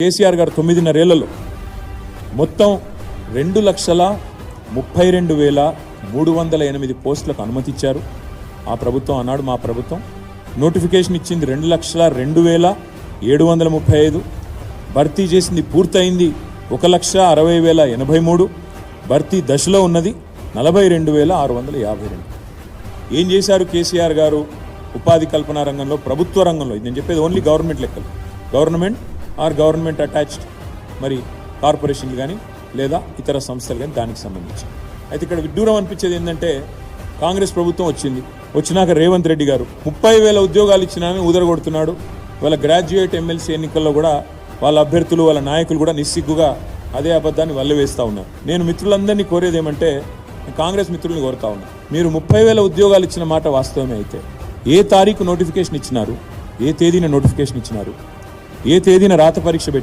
కేసీఆర్ గారు 9.5 ఏళ్లలో మొత్తం 2,32,308 పోస్టులకు అనుమతి ఇచ్చారు. ఆ ప్రభుత్వం అన్నాడు మా ప్రభుత్వం. నోటిఫికేషన్ ఇచ్చింది 2,02,735. భర్తీ చేసింది పూర్తయింది 1,60,083. భర్తీ దశలో ఉన్నది 42,652. ఏం చేశారు కేసీఆర్ గారు ఉపాధి కల్పన రంగంలో, ప్రభుత్వ రంగంలో? ఇది నేను చెప్పేది ఓన్లీ గవర్నమెంట్ లెక్కలు, గవర్నమెంట్ ఆర్ గవర్నమెంట్ అటాచ్డ్ మరి కార్పొరేషన్లు కానీ లేదా ఇతర సంస్థలు కానీ దానికి సంబంధించి. అయితే ఇక్కడ విడ్డూరం అనిపించేది ఏంటంటే కాంగ్రెస్ ప్రభుత్వం వచ్చినాక రేవంత్ రెడ్డి గారు 30,000 ఉద్యోగాలు ఇచ్చినానని ఊదరగొడుతున్నాడు. వాళ్ళ గ్రాడ్యుయేట్ ఎమ్మెల్సీ ఎన్నికల్లో కూడా వాళ్ళ అభ్యర్థులు వాళ్ళ నాయకులు కూడా నిస్సిగ్గుగా అదే అబద్ధాన్ని వల్లవేస్తూ ఉన్నారు. నేను మిత్రులందరినీ కోరేది ఏమంటే, కాంగ్రెస్ మిత్రుల్ని కోరుతా ఉన్నా, మీరు 30,000 ఉద్యోగాలు ఇచ్చిన మాట వాస్తవమే అయితే ఏ తారీఖు నోటిఫికేషన్ ఇచ్చినారు, ఏ తేదీన నోటిఫికేషన్ ఇచ్చినారు, ఏ తేదీన రాత పరీక్ష